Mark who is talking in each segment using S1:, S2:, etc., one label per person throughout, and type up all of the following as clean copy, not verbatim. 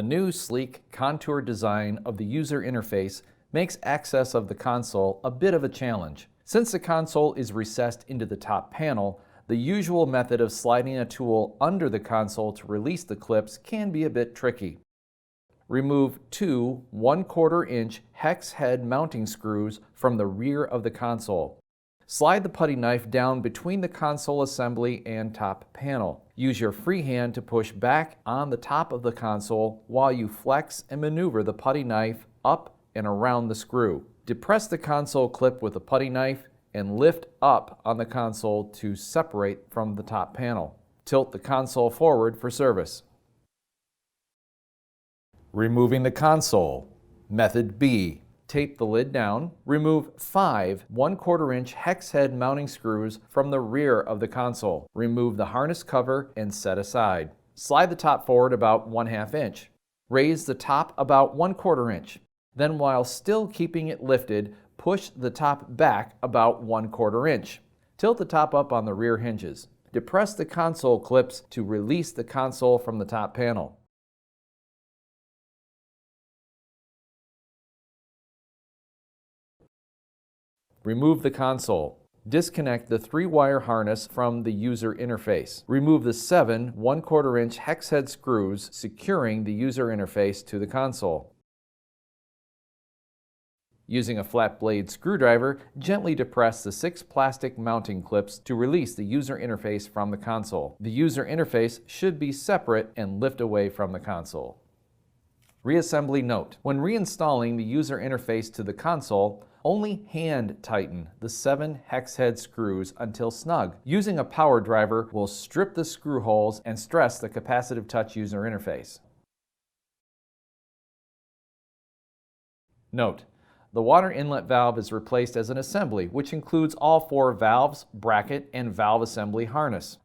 S1: The new sleek contour design of the user interface makes access of the console a bit of a challenge. Since the console is recessed into the top panel, the usual method of sliding a tool under the console to release the clips can be a bit tricky. Remove two 1/4 inch hex head mounting screws from the rear of the console. Slide the putty knife down between the console assembly and top panel. Use your free hand to push back on the top of the console while you flex and maneuver the putty knife up and around the screw. Depress the console clip with a putty knife and lift up on the console to separate from the top panel. Tilt the console forward for service. Removing the console. Method B. Tape the lid down. Remove 5 1/4 inch hex head mounting screws from the rear of the console. Remove the harness cover and set aside. Slide the top forward about 1/2 inch. Raise the top about 1/4 inch. Then, while still keeping it lifted, push the top back about 1/4 inch. Tilt the top up on the rear hinges. Depress the console clips to release the console from the top panel. Remove the console. Disconnect the 3-wire harness from the user interface. Remove the 7 1/4 inch hex head screws securing the user interface to the console. Using a flat blade screwdriver, gently depress the 6 plastic mounting clips to release the user interface from the console. The user interface should be separate and lift away from the console. Reassembly note: when reinstalling the user interface to the console, only hand tighten the 7 hex head screws until snug. Using a power driver will strip the screw holes and stress the capacitive touch user interface. Note: the water inlet valve is replaced as an assembly, which includes all 4 valves, bracket, and valve assembly harness.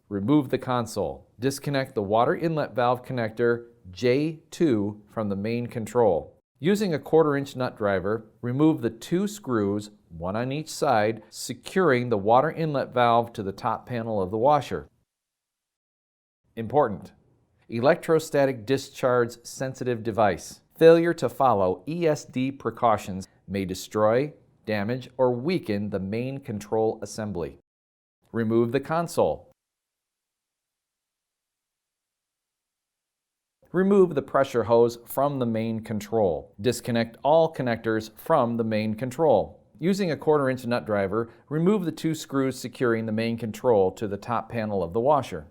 S1: Remove the console. Disconnect the water inlet valve connector J2 from the main control. Using a 1/4 inch nut driver, remove the 2 screws, one on each side, securing the water inlet valve to the top panel of the washer. Important: electrostatic discharge sensitive device. Failure to follow ESD precautions may destroy, damage, or weaken the main control assembly. Remove the console. Remove the pressure hose from the main control. Disconnect all connectors from the main control. Using a 1/4 inch nut driver, remove the 2 screws securing the main control to the top panel of the washer.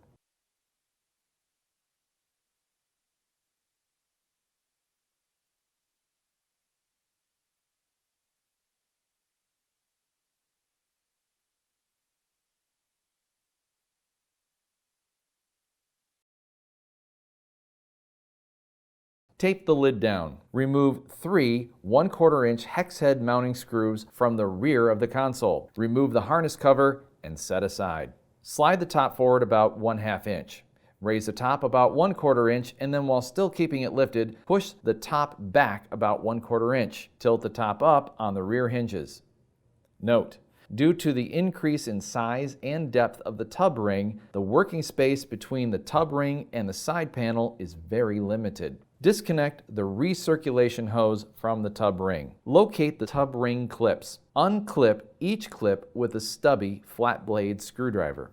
S1: Tape the lid down. Remove 3 1/4 inch hex head mounting screws from the rear of the console. Remove the harness cover and set aside. Slide the top forward about 1/2 inch. Raise the top about 1/4 inch, and then, while still keeping it lifted, push the top back about 1/4 inch. Tilt the top up on the rear hinges. Note: due to the increase in size and depth of the tub ring, the working space between the tub ring and the side panel is very limited. Disconnect the recirculation hose from the tub ring. Locate the tub ring clips. Unclip each clip with a stubby flat blade screwdriver.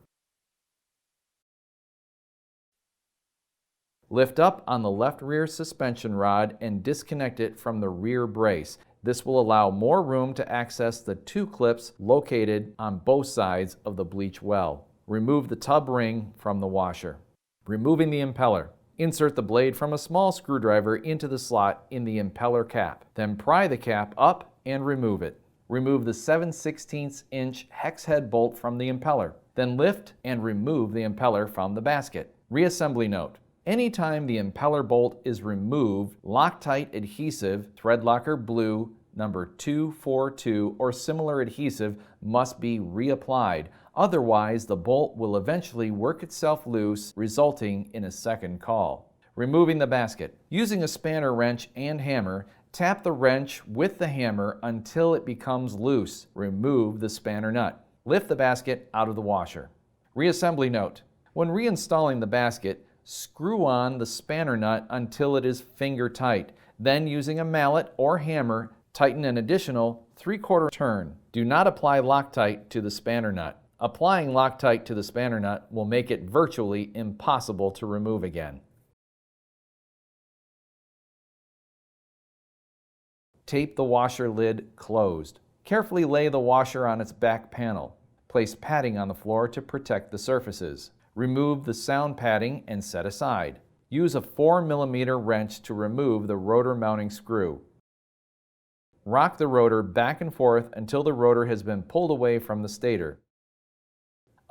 S1: Lift up on the left rear suspension rod and disconnect it from the rear brace. This will allow more room to access the 2 clips located on both sides of the bleach well. Remove the tub ring from the washer. Removing the impeller. Insert the blade from a small screwdriver into the slot in the impeller cap. Then pry the cap up and remove it. Remove the 7/16 inch hex head bolt from the impeller. Then lift and remove the impeller from the basket. Reassembly note: anytime the impeller bolt is removed, Loctite adhesive, thread locker blue, number 242, or similar adhesive must be reapplied. Otherwise, the bolt will eventually work itself loose, resulting in a second call. Removing the basket. Using a spanner wrench and hammer, tap the wrench with the hammer until it becomes loose. Remove the spanner nut. Lift the basket out of the washer. Reassembly note: when reinstalling the basket, Screw on the spanner nut until it is finger tight. Then, using a mallet or hammer, tighten an additional 3/4 turn. Do not apply Loctite to the spanner nut. Applying Loctite to the spanner nut will make it virtually impossible to remove again. Tape the washer lid closed. Carefully lay the washer on its back panel. Place padding on the floor to protect the surfaces. Remove the sound padding and set aside. Use a 4mm wrench to remove the rotor mounting screw. Rock the rotor back and forth until the rotor has been pulled away from the stator.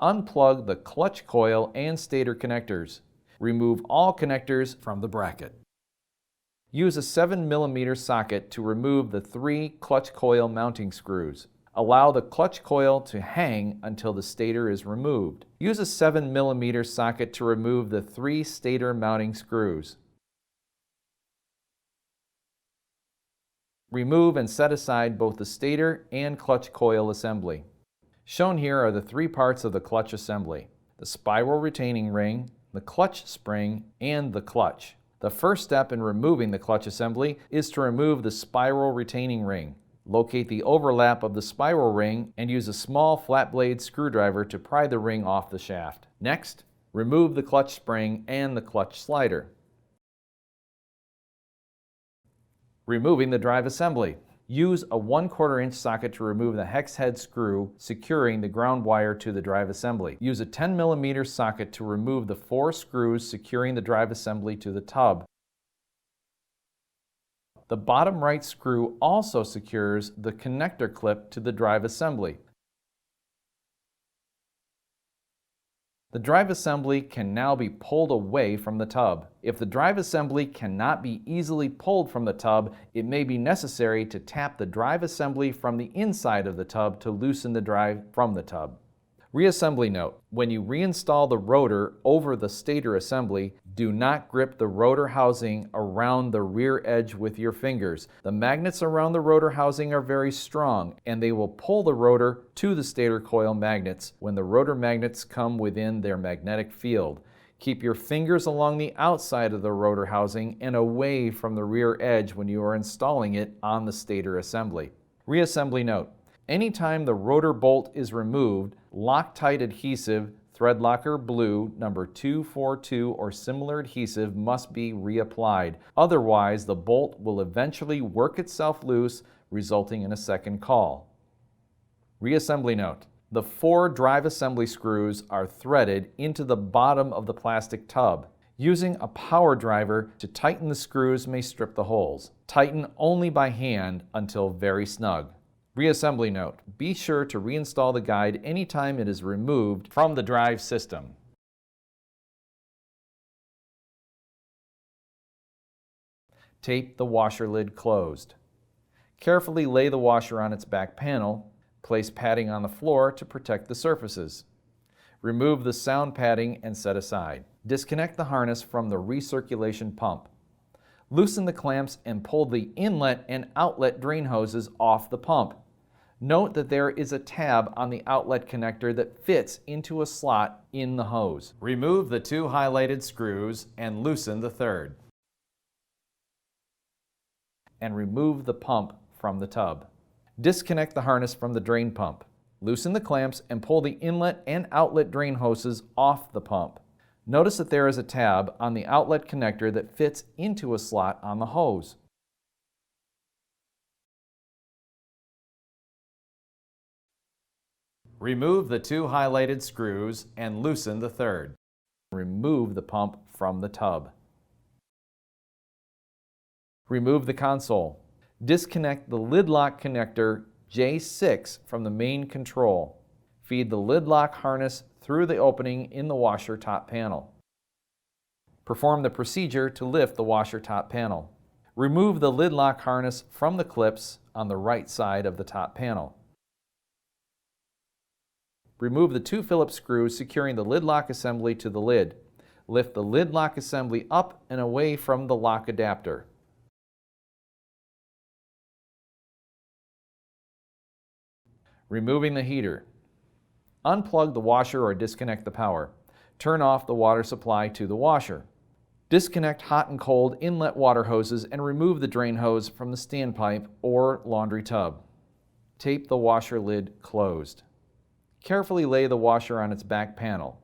S1: Unplug the clutch coil and stator connectors. Remove all connectors from the bracket. Use a 7mm socket to remove the 3 clutch coil mounting screws. Allow the clutch coil to hang until the stator is removed. Use a 7mm socket to remove the 3 stator mounting screws. Remove and set aside both the stator and clutch coil assembly. Shown here are the 3 parts of the clutch assembly: the spiral retaining ring, the clutch spring, and the clutch. The first step in removing the clutch assembly is to remove the spiral retaining ring. Locate the overlap of the spiral ring and use a small flat blade screwdriver to pry the ring off the shaft. Next, remove the clutch spring and the clutch slider. Removing the drive assembly. Use a 1/4 inch socket to remove the hex head screw securing the ground wire to the drive assembly. Use a 10mm socket to remove the 4 screws securing the drive assembly to the tub. The bottom right screw also secures the connector clip to the drive assembly. The drive assembly can now be pulled away from the tub. If the drive assembly cannot be easily pulled from the tub, it may be necessary to tap the drive assembly from the inside of the tub to loosen the drive from the tub. Reassembly note: when you reinstall the rotor over the stator assembly, do not grip the rotor housing around the rear edge with your fingers. The magnets around the rotor housing are very strong, and they will pull the rotor to the stator coil magnets when the rotor magnets come within their magnetic field. Keep your fingers along the outside of the rotor housing and away from the rear edge when you are installing it on the stator assembly. Reassembly note: anytime the rotor bolt is removed, Loctite adhesive, thread locker blue, number 242 or similar adhesive must be reapplied. Otherwise, the bolt will eventually work itself loose, resulting in a second call. Reassembly note: the 4 drive assembly screws are threaded into the bottom of the plastic tub. Using a power driver to tighten the screws may strip the holes. Tighten only by hand until very snug. Reassembly note: be sure to reinstall the guide anytime it is removed from the drive system. Tape the washer lid closed. Carefully lay the washer on its back panel. Place padding on the floor to protect the surfaces. Remove the sound padding and set aside. Disconnect the harness from the recirculation pump. Loosen the clamps and pull the inlet and outlet drain hoses off the pump. Note that there is a tab on the outlet connector that fits into a slot in the hose. Remove the 2 highlighted screws and loosen the 3rd. And remove the pump from the tub. Disconnect the harness from the drain pump. Loosen the clamps and pull the inlet and outlet drain hoses off the pump. Notice that there is a tab on the outlet connector that fits into a slot on the hose. Remove the 2 highlighted screws and loosen the 3rd. Remove the pump from the tub. Remove the console. Disconnect the lid lock connector J6 from the main control. Feed the lid lock harness through the opening in the washer top panel. Perform the procedure to lift the washer top panel. Remove the lid lock harness from the clips on the right side of the top panel. Remove the 2 Phillips screws securing the lid lock assembly to the lid. Lift the lid lock assembly up and away from the lock adapter. Removing the heater. Unplug the washer or disconnect the power. Turn off the water supply to the washer. Disconnect hot and cold inlet water hoses and remove the drain hose from the standpipe or laundry tub. Tape the washer lid closed. Carefully lay the washer on its back panel.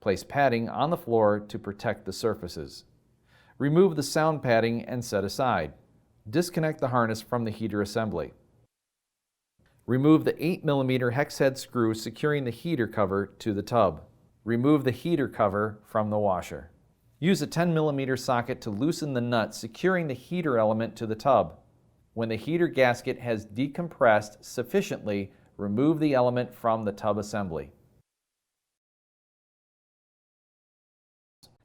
S1: Place padding on the floor to protect the surfaces. Remove the sound padding and set aside. Disconnect the harness from the heater assembly. Remove the 8mm hex head screw securing the heater cover to the tub. Remove the heater cover from the washer. Use a 10mm socket to loosen the nut securing the heater element to the tub. When the heater gasket has decompressed sufficiently, remove the element from the tub assembly.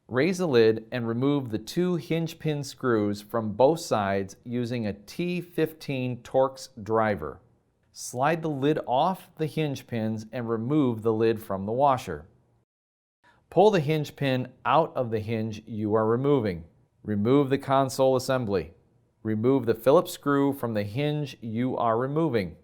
S1: Raise the lid and remove the 2 hinge pin screws from both sides using a T15 Torx driver. Slide the lid off the hinge pins and remove the lid from the washer. Pull the hinge pin out of the hinge you are removing. Remove the console assembly. Remove the Phillips screw from the hinge you are removing.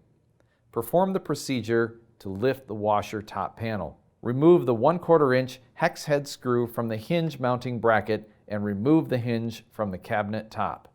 S1: Perform the procedure to lift the washer top panel. Remove the 1/4 inch hex head screw from the hinge mounting bracket and remove the hinge from the cabinet top.